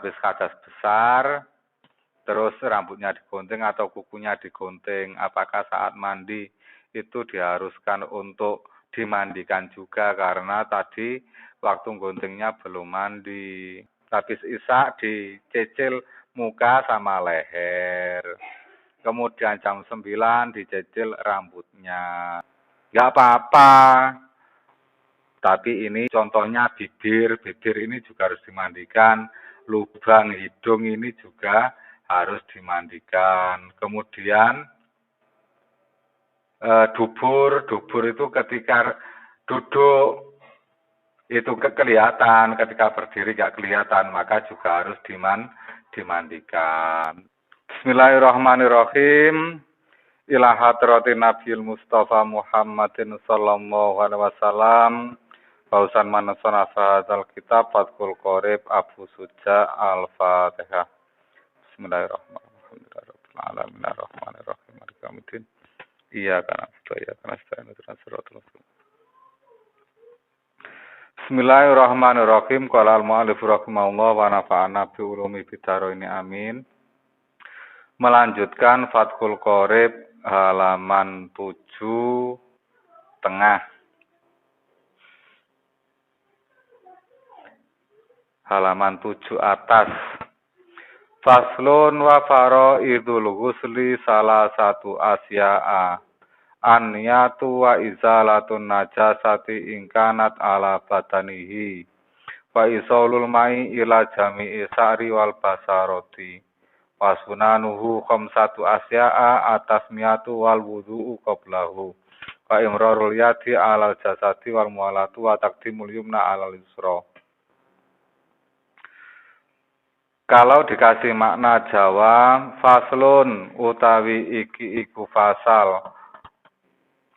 habis kadas besar, terus rambutnya digunting atau kukunya digunting. Apakah saat mandi itu diharuskan untuk dimandikan juga karena tadi waktu guntingnya belum mandi. Habis isak dicicil muka sama leher. Kemudian jam 9 dicicil rambutnya. Nggak apa-apa. Tapi ini contohnya bibir. Bibir ini juga harus dimandikan. Lubang hidung ini juga harus dimandikan. Kemudian dubur itu ketika duduk itu kelihatan, ketika berdiri gak kelihatan, maka juga harus dimandikan. Bismillahirrahmanirrahim. Ila hadratin Nabiul Mustafa Muhammadin sallallahu alaihi wasallam. Pausan manasan asal kitab Fathul Qorib Abu Suja Al-Fatihah. Bismillahirrahmanirrahim. Bismillahirrahmanirrahim. Maliki yaumiddin. Iyyaka na'budu wa iyyaka nasta'in. Ihdinas siratal mustaqim. Bismillahirrahmanirrahim. Qala al-mu'allif rahimahullah wa nafa'ana bi ulumi bidaraini amin. Melanjutkan Fathul Qorib halaman 7 tengah. Halaman 7 atas. Faslun wa faraidul ghusli salah satu asya'a. An-niyatu wa izalatun najasati ingkanat ala badanihi. Wa isolul ma'i ila jami'i sa'ri wal basaroti. Wa sunanuhu khamsatu asya'a atasmiyatu wal wudu'u qablahu. Wa imrarul yadi alal jasadi wal mualatu wa taqdimul yumna alal yusra. Kalau dikasih makna Jawa, faslun utawi iki iku fasal.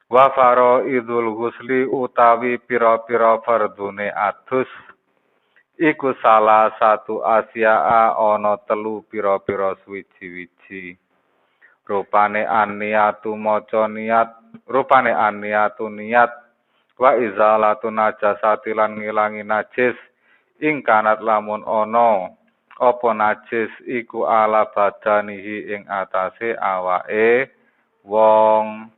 Wa faraidul ghusli utawi pira-pira fardune adus. Iku salah satu asya'a ana telu pira-pira suwiji-wiji. Rupane an-niyatu maca niat, rupane an-niyatu niat wa izalatu najasati lan ngilangi najis ing kanat lamun ana apa najis iku ala badanihi ing atase awake wong.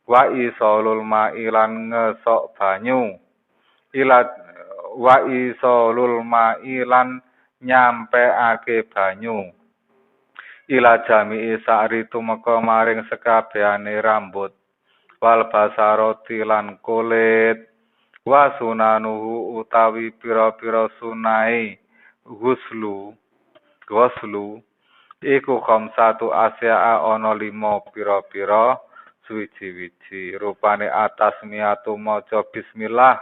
Wa isolul ma'ilan ngesok banyu ila wa isolul ma'ilan nyampeake banyu ila jami'i sa'ri tumeka maring sekabehane rambut wal basaroti lan kulit. Wa sunanuhu utawi pira-pira sunai ghuslu iku khamsatu asya'a ana 5 pira-pira suwiji-wiji. Rupane atas miyatu maca bismillah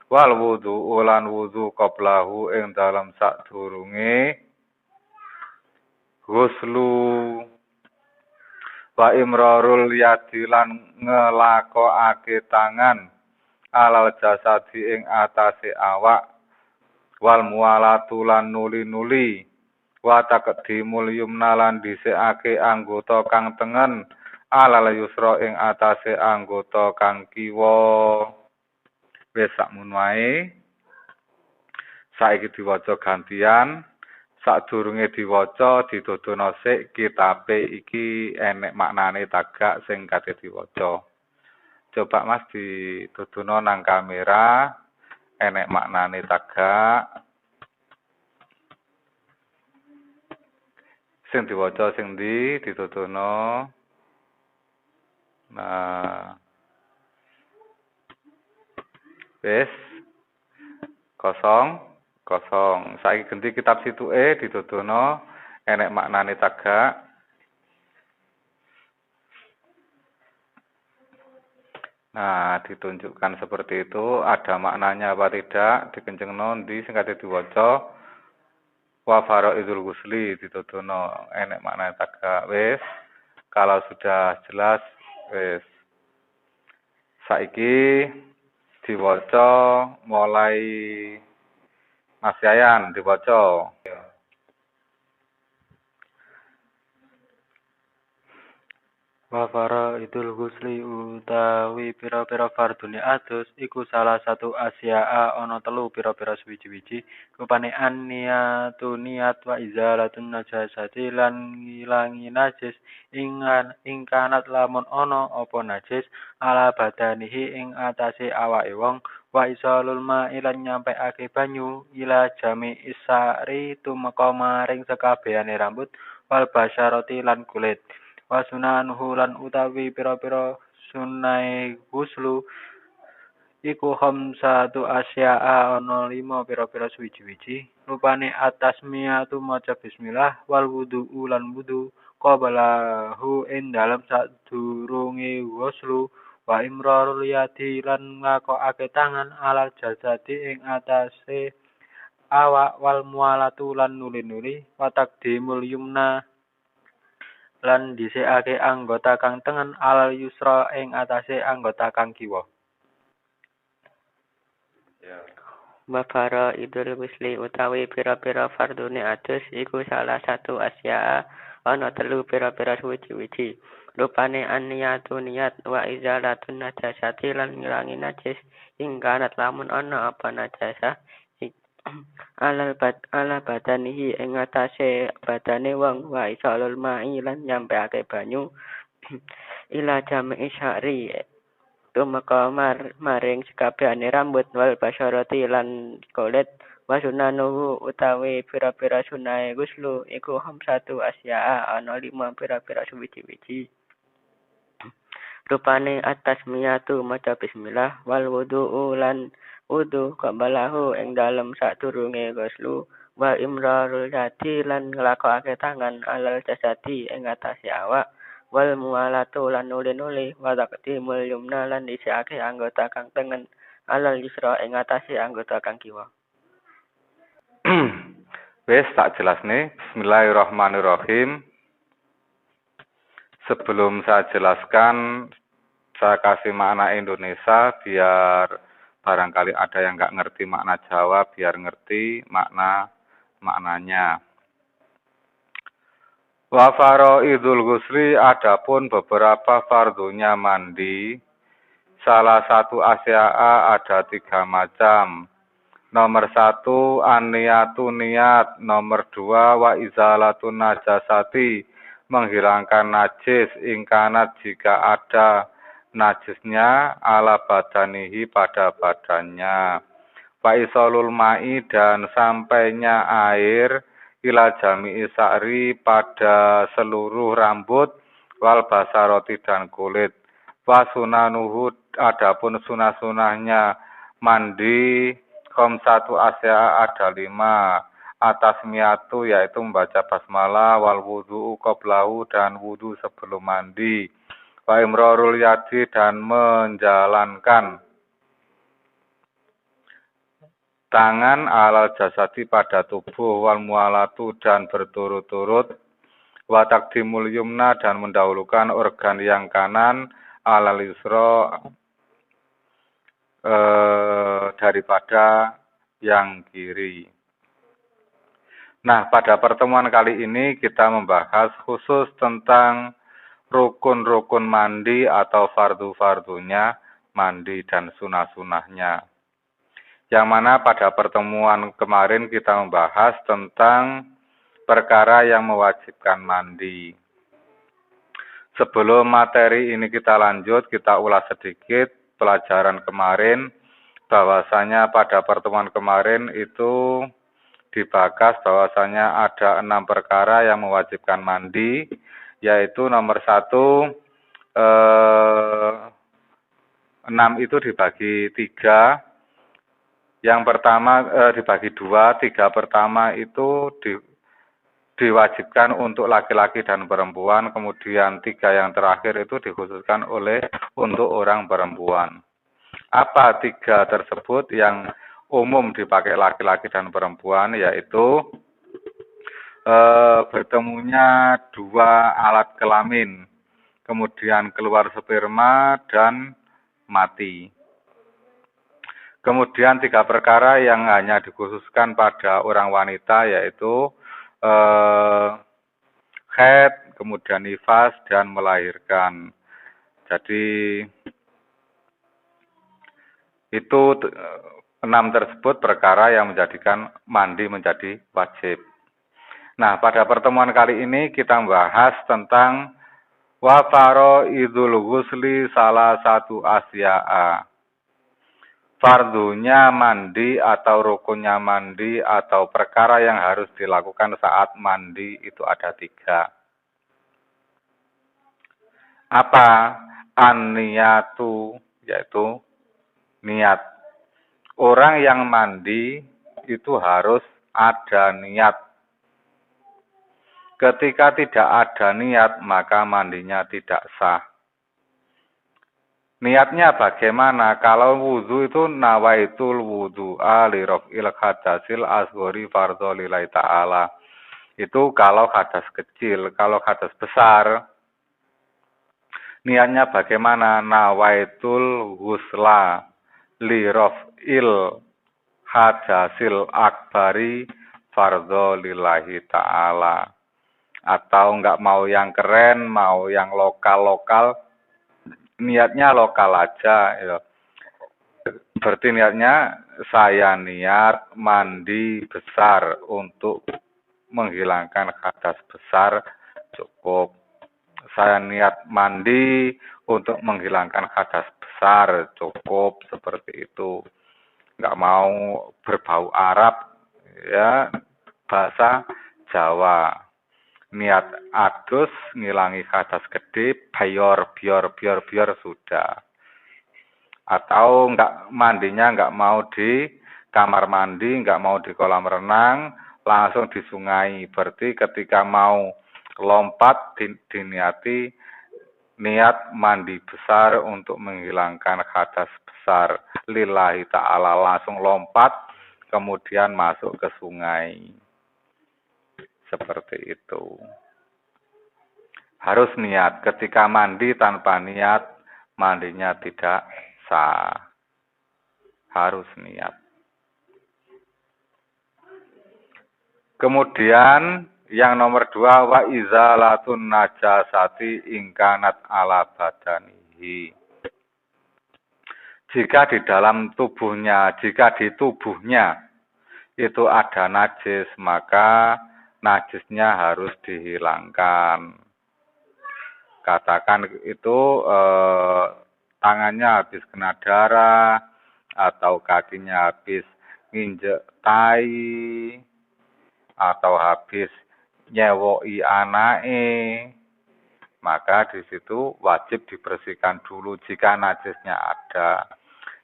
wal wudu ulan wudu qablahu ing dalam sadurunge ghuslu. Wa imrarul yadi lan ngelakokake tangan alal jasadi ing atase awak wal mualatu lan nuli-nuli. Wa taqdimul yumna lan dhisikake anggota kang tengen alal yusra ing atase anggota kang kiwa. Wis sakmono wae. Saiki diwaca gantian. Sadurunge diwaca dituturna sik kitabe iki enek maknane tagak sing kate diwaca. Coba Mas dituturna nang kamera enek maknane tagak. Sing diwaca sing ndi dituturna. Nah. Wis. Kosong. Saiki ganti kitab situke dituturna enek maknane tagak. Nah, ditunjukkan seperti itu. Ada maknanya apa tidak? Dikencengno ndi sing kate diwaca. Wa faraidul ghusli dituturna enek maknane tagak. Wis. Kalau sudah jelas wis. Saiki diwaca mulai Mas Yayan diwaca. Wa faraidul ghusli utawi pira-pira fardune adus iku salah satu asya'a ana telu pira-pira suwiji-wiji rupane an-niyatu niat wa izalatun najasati lan ngilangi najis ingkanat lamun ana apa najis ala badanihi ing atase awake wong wa isalul ma'i lan nyampekake banyu ila jami isari tumeka maring sekabehane rambut wal basyarati lan kulit. Wasunanuhu lan utawi pira-pira sunahe ghuslu iku khamsatu asya'a ana 5 pira-pira suwiji-wiji rupane atasmiyatu maca bismillah wal wudu'u lan wudu qabalahu ing dalem sadurunge ghuslu wa imrarul yadi lan ngakokake tangan alal jasadi ing atase awak wal mualatu lan nuli-nuli wa taqdimul yumna lan dhisikake anggota kang tengen alal yusra ing atase anggota kang kiwa. Wa faraidul ghusli utawi pira-pira fardune adus iku salah satu asya'a ana telu pira-pira suwiji-wiji. Rupane an-niyatu niat wa izalatun najasati lan ngilangi najis ing kanat lamun ana apa najasah ala badanihi ing atase badane wong wa isalul ma'i lan nyampeake banyu ila jami'i syari tumeka maring sekabehane rambut wal basyarati lan kulit wa sunanuhu utawi pira-pira sunahe ghuslu iku khamsatu asya'a ana 5 pira-pira suwiji-wiji rupane at-tasmiyatu maca bismillah wal wudu'u lan wudu qabalahu ing dalem sadurunge ghuslu wa imrarul yadi lan nglakokake tangan alal jasadi ing atase awak wal mualatu lan nuli-nuli wa taqdimul yumna lan dhisikake anggota kang tengen alal yusra ing atase anggota kang kiwa. Wis tak jelasne. Bismillahirrahmanirrahim. Sebelum saya jelaskan, saya kasih makna Indonesia biar barangkali ada yang nggak ngerti makna Jawa, biar ngerti maknanya. Wa faraidul ghusli adapun beberapa fardunya mandi. Salah satu asya'a ada 3 macam. Nomor 1 an-niyatu niat, nomor 2 wa izalatun najasati menghilangkan najis ingkanat jika ada najisnya ala badanihi pada badannya. Wa isalul ma'i dan sampainya air ila jami'i sa'ri pada seluruh rambut wal basaroti dan kulit. Wa sunanuhu adapun sunah-sunahnya mandi khamsatu asya ada 5. Atasmiyatu yaitu membaca basmalah wal wudu'u qablahu dan wudu sebelum mandi. Wa imrarul yadi dan menjalankan tangan alal jasadi pada tubuh wal mualatu dan berturut-turut wa taqdimul yumna dan mendahulukan organ yang kanan alal yusra daripada yang kiri. Nah, pada pertemuan kali ini kita membahas khusus tentang rukun-rukun mandi atau fardu-fardunya mandi dan sunah-sunahnya. Yang mana pada pertemuan kemarin kita membahas tentang perkara yang mewajibkan mandi. Sebelum materi ini kita lanjut, kita ulas sedikit pelajaran kemarin, bahwasanya pada pertemuan kemarin itu dibahas bahwasanya ada 6 perkara yang mewajibkan mandi, yaitu nomor 1, 6 itu dibagi 3. Yang pertama dibagi 2, 3 pertama itu diwajibkan untuk laki-laki dan perempuan, kemudian 3 yang terakhir itu dikhususkan untuk orang perempuan. Apa 3 tersebut yang umum dipakai laki-laki dan perempuan, yaitu bertemunya 2 alat kelamin, kemudian keluar sperma dan mati. Kemudian 3 perkara yang hanya dikhususkan pada orang wanita, yaitu haid, kemudian nifas dan melahirkan. Jadi itu 6 tersebut perkara yang menjadikan mandi menjadi wajib. Nah, pada pertemuan kali ini kita membahas tentang wa faraidul ghusli salah satu asya'a. Fardunya mandi atau rukunnya mandi atau perkara yang harus dilakukan saat mandi itu ada 3. Apa? An-niyatu, yaitu niat. Orang yang mandi itu harus ada niat. Ketika tidak ada niat, maka mandinya tidak sah. Niatnya bagaimana? Kalau wudhu itu nawaitul wudhu'a li raf'il hadasil asghari fardhu lillahi ta'ala. Itu kalau hadas kecil. Kalau hadas besar, niatnya bagaimana? Nawaitul ghusla li raf'il hadasil akbari fardhu lillahi ta'ala. Atau enggak mau yang keren, mau yang lokal-lokal, niatnya lokal aja ya. Berarti niatnya saya niat mandi besar untuk menghilangkan hadas besar cukup. Saya niat mandi untuk menghilangkan hadas besar cukup, seperti itu. Enggak mau berbau Arab ya, bahasa Jawa. Niat adus ngilangi hadas gede, biar sudah. Atau mandinya enggak mau di kamar mandi, enggak mau di kolam renang, langsung di sungai. Berarti ketika mau lompat diniati niat mandi besar untuk menghilangkan hadas besar lillahi ta'ala, langsung lompat kemudian masuk ke sungai. Seperti itu. Harus niat. Ketika mandi tanpa niat, mandinya tidak sah. Harus niat. Kemudian yang nomor 2, wa izalatun najasati ingkanat ala badanihi. Jika di dalam tubuhnya, jika di tubuhnya itu ada najis, maka najisnya harus dihilangkan. Katakan itu tangannya habis kena darah, atau kakinya habis nginjek tai, atau habis nyewoi anake, maka di situ wajib dibersihkan dulu jika najisnya ada.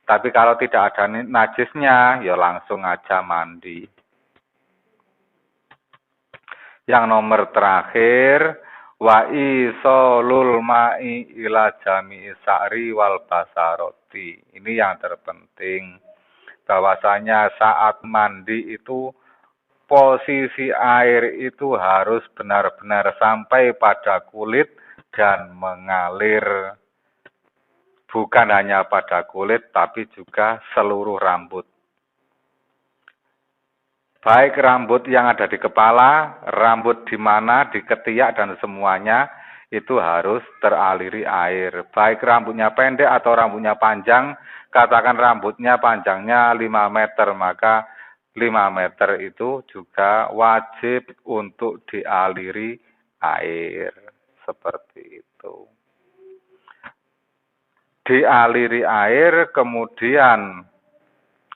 Tapi kalau tidak ada najisnya, ya langsung aja mandi. Yang nomor terakhir, wa isolul ma'i ila jami'i sa'ri wal basaroti. Ini yang terpenting. Bahwasanya saat mandi itu posisi air itu harus benar-benar sampai pada kulit dan mengalir. Bukan hanya pada kulit, tapi juga seluruh rambut. Baik rambut yang ada di kepala, rambut di mana, di ketiak, dan semuanya itu harus teraliri air. Baik rambutnya pendek atau rambutnya panjang, katakan rambutnya panjangnya 5 meter, maka 5 meter itu juga wajib untuk dialiri air. Seperti itu. Dialiri air, kemudian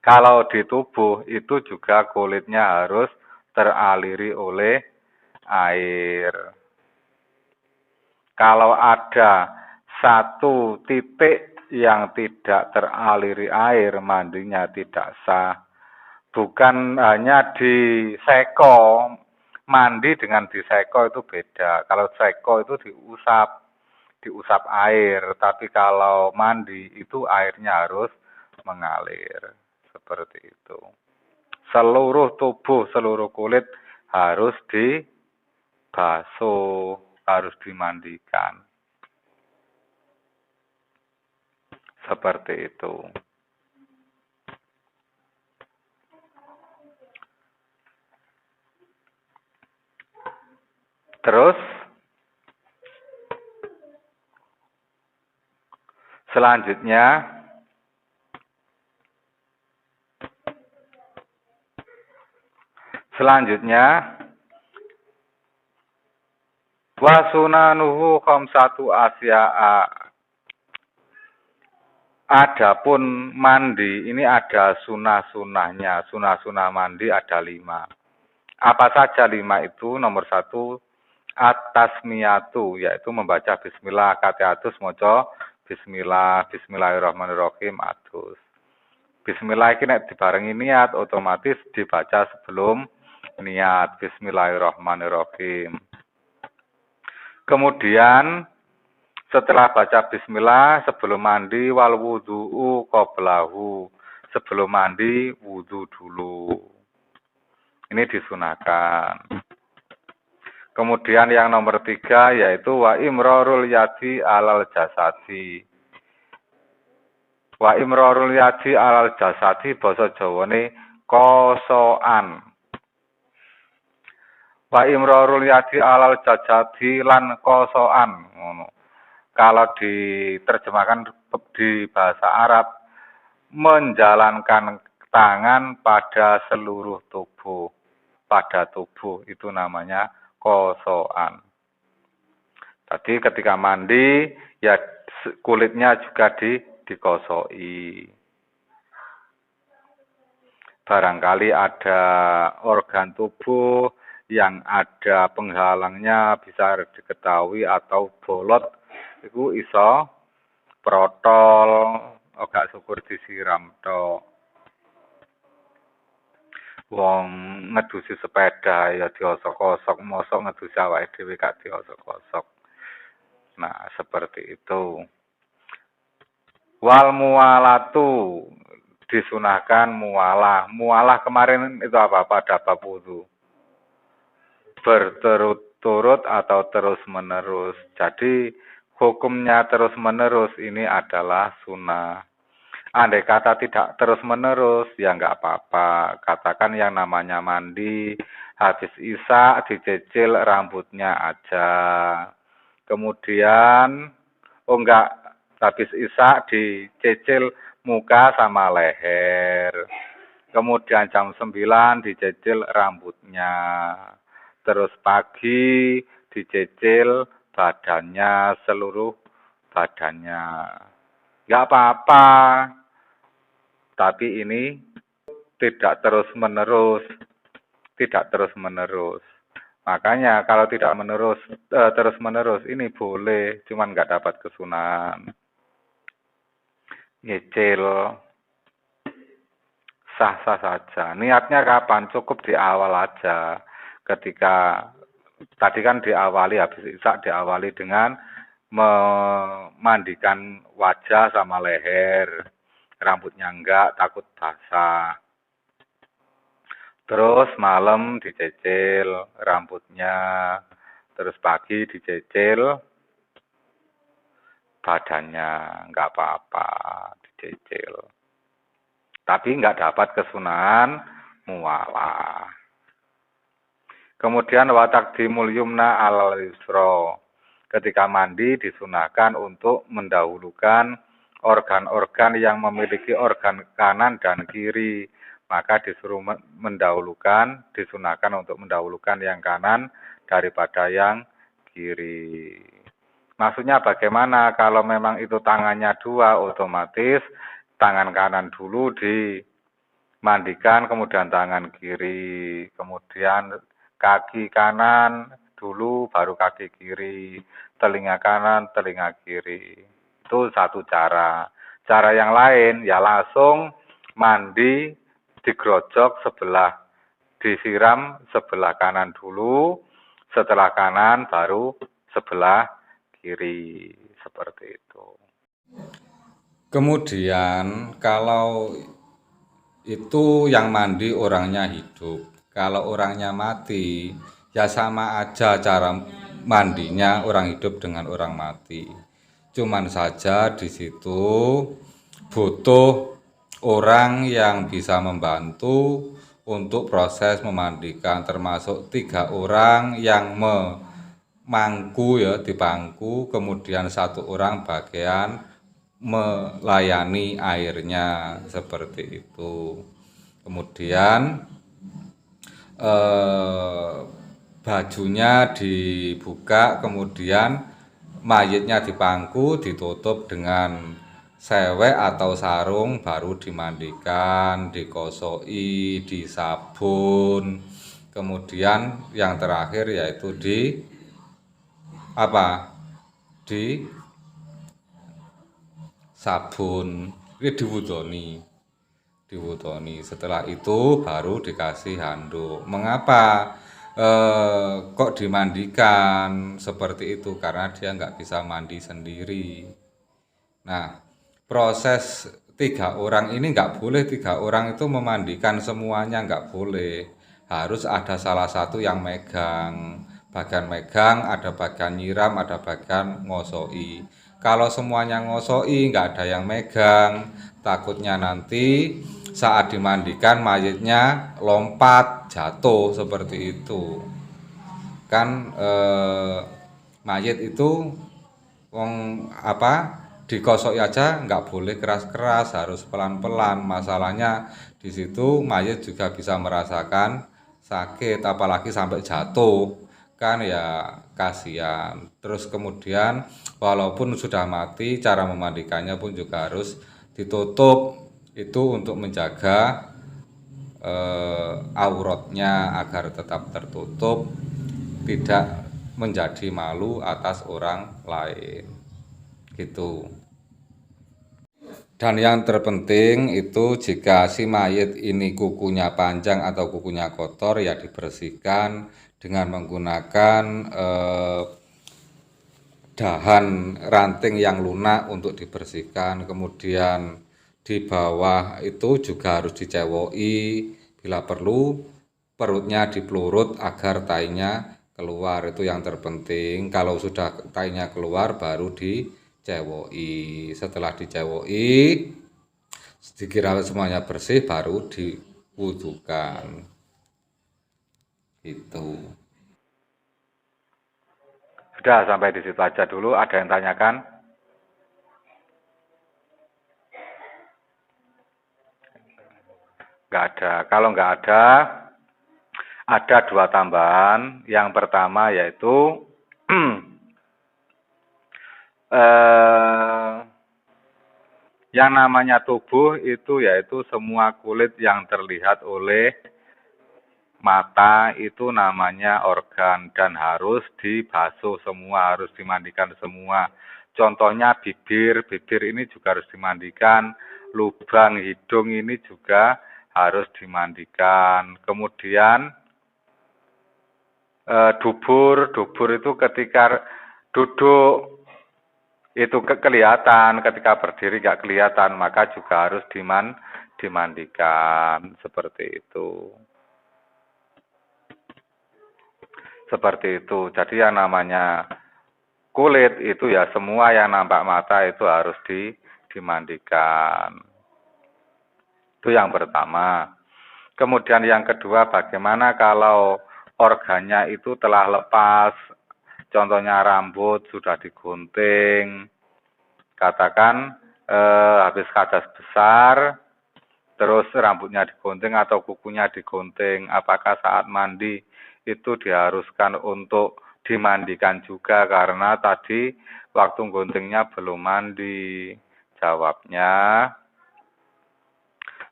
kalau di tubuh itu juga kulitnya harus teraliri oleh air. Kalau ada satu titik yang tidak teraliri air, mandinya tidak sah. Bukan hanya diseko, mandi dengan diseko itu beda. Kalau seko itu diusap air. Tapi kalau mandi itu airnya harus mengalir. Seperti itu. Seluruh tubuh, seluruh kulit harus dibasuh, harus dimandikan. Seperti itu. Terus Selanjutnya wasunanuhu khamsatu asya'a. Adapun mandi ini ada sunah-sunahnya. Sunah-sunah mandi ada 5. Apa saja 5 itu? Nomor 1, at-tasmiyatu, yaitu membaca bismillah. Katiatus moco bismillah, bismillahirrahmanirrahim atus. Bismillah ini nek dibarengi niat, otomatis dibaca sebelum niat. Bismillahirrahmanirrahim. Kemudian setelah baca bismillah sebelum mandi, wal wudu'u qablahu. Sebelum mandi wudu dulu. Ini disunahkan. Kemudian yang nomor 3 yaitu wa imrarul yadi alal jasadi. Wa imrarul yadi alal jasadi basa Jawane kosoan. Wa imrarul yadi alal jasadi lan kosoan. Ngono. Kalau diterjemahkan di bahasa Arab, menjalankan tangan pada seluruh tubuh. Pada tubuh itu namanya kosoan. Tadi ketika mandi, ya kulitnya juga dikosoi. Barangkali ada organ tubuh yang ada penghalangnya bisa diketahui atau bolot, itu iso protol, gak syukur disiram tok. Wong ngedusi sepeda ya diosok-osok, mosok ngedusi awake dhewe gak diosok-osok. Nah, seperti itu. Wal muwalatu, disunahkan muwalah. Muwalah kemarin itu apa? Pada bab wudu. Berturut-turut atau terus-menerus. Jadi hukumnya terus-menerus ini adalah sunnah. Andai kata tidak terus-menerus, ya nggak apa-apa. Katakan yang namanya mandi, habis isya dicicil rambutnya aja. Kemudian, habis isya dicicil muka sama leher. Kemudian jam 9 dicicil rambutnya. Terus pagi dicicil badannya, seluruh badannya. Nggak apa-apa. Tapi ini tidak terus-menerus. Tidak terus-menerus. Makanya kalau tidak terus-menerus ini boleh, cuman nggak dapat kesunahan. Nyicil sah-sah saja. Niatnya kapan? Cukup di awal aja. Ketika tadi kan diawali habis isya diawali dengan memandikan wajah sama leher. Rambutnya enggak, takut basah. Terus malam dicicil rambutnya. Terus pagi dicicil badannya. Enggak apa-apa dicicil. Tapi enggak dapat kesunahan muwalah. Kemudian wa taqdimul yumna alal yusra. Ketika mandi disunahkan untuk mendahulukan organ-organ yang memiliki organ kanan dan kiri. Maka disuruh disunahkan untuk mendahulukan yang kanan daripada yang kiri. Maksudnya bagaimana? Kalau memang itu tangannya 2, otomatis tangan kanan dulu dimandikan, kemudian tangan kiri. Kemudian kaki kanan dulu, baru kaki kiri. Telinga kanan, telinga kiri. Itu satu cara. Cara yang lain, ya langsung mandi, digrojok sebelah. Disiram sebelah kanan dulu. Setelah kanan, baru sebelah kiri. Seperti itu. Kemudian, kalau itu yang mandi orangnya hidup. Kalau orangnya mati, ya sama aja cara mandinya orang hidup dengan orang mati. Cuman saja di situ butuh orang yang bisa membantu untuk proses memandikan, termasuk 3 orang yang memangku ya di bangku, kemudian 1 orang bagian melayani airnya seperti itu. Kemudian bajunya dibuka, kemudian mayitnya dipangku, ditutup dengan sewek atau sarung, baru dimandikan, dikosoi, disabun. Kemudian yang terakhir yaitu di apa? Di sabun, ini diwudoni. Setelah itu baru dikasih handuk. Mengapa kok dimandikan seperti itu? Karena dia nggak bisa mandi sendiri. Nah, proses 3 orang ini nggak boleh 3 orang itu memandikan semuanya, nggak boleh. Harus ada salah satu yang megang. Bagian megang, ada bagian nyiram, ada bagian ngosoi. Kalau semuanya ngosoi, nggak ada yang megang, takutnya nanti saat dimandikan mayitnya lompat, jatuh seperti itu. Kan mayit itu wong dikosok aja nggak boleh keras-keras, harus pelan-pelan. Masalahnya di situ mayit juga bisa merasakan sakit, apalagi sampai jatuh, kan ya kasihan. Terus kemudian walaupun sudah mati, cara memandikannya pun juga harus ditutup, itu untuk menjaga auratnya agar tetap tertutup, tidak menjadi malu atas orang lain gitu. Dan yang terpenting itu jika si mayit ini kukunya panjang atau kukunya kotor, ya dibersihkan dengan menggunakan dahan ranting yang lunak untuk dibersihkan. Kemudian di bawah itu juga harus dicewoki, bila perlu perutnya dipelurut agar tainya keluar, itu yang terpenting. Kalau sudah tainya keluar baru dicewoki. Setelah dicewoki, dikira semuanya bersih, baru diwudukan. Itu. Sudah sampai di situ aja dulu. Ada yang tanyakan? Nggak ada. Kalau nggak ada 2 tambahan. Yang pertama yaitu yang namanya tubuh itu yaitu semua kulit yang terlihat oleh mata itu namanya organ dan harus dibasuh semua, harus dimandikan semua. Contohnya bibir ini juga harus dimandikan, lubang hidung ini juga harus dimandikan. Kemudian dubur itu ketika duduk itu kelihatan, ketika berdiri nggak kelihatan, maka juga harus dimandikan seperti itu. Seperti itu. Jadi yang namanya kulit itu ya semua yang nampak mata itu harus dimandikan. Itu yang pertama. Kemudian yang kedua, bagaimana kalau organnya itu telah lepas, contohnya rambut sudah digunting, katakan habis kadas besar, terus rambutnya digunting atau kukunya digunting, apakah saat mandi itu diharuskan untuk dimandikan juga karena tadi waktu guntingnya belum mandi? Jawabnya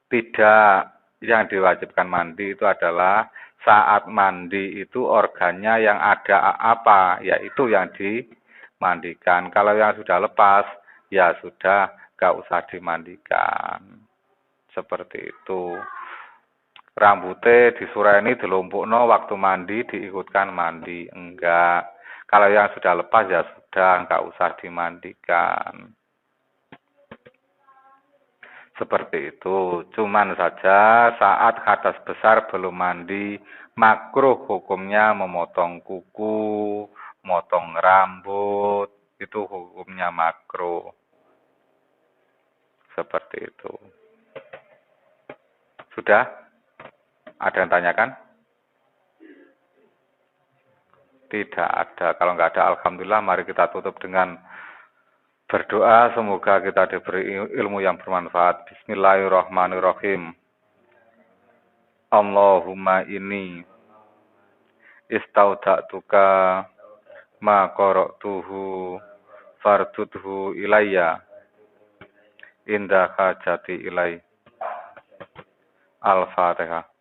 tidak. Yang diwajibkan mandi itu adalah saat mandi itu organnya yang ada apa, yaitu yang dimandikan. Kalau yang sudah lepas, ya sudah, gak usah dimandikan. Seperti itu. Rambutnya disureni dilumpukno waktu mandi diikutkan mandi, enggak. Kalau yang sudah lepas ya sudah, enggak usah dimandikan. Seperti itu. Cuman saja saat hadas besar belum mandi, makruh hukumnya memotong kuku, motong rambut, itu hukumnya makruh. Seperti itu. Sudah? Ada yang tanyakan? Tidak ada. Kalau nggak ada, alhamdulillah, mari kita tutup dengan Berdoa semoga kita diberi ilmu yang bermanfaat. Bismillahirrahmanirrahim. Allahumma inni istauda'tuka ma qara'tuhu fardudhu ilayya inda hajati ilai. Al-Fatihah.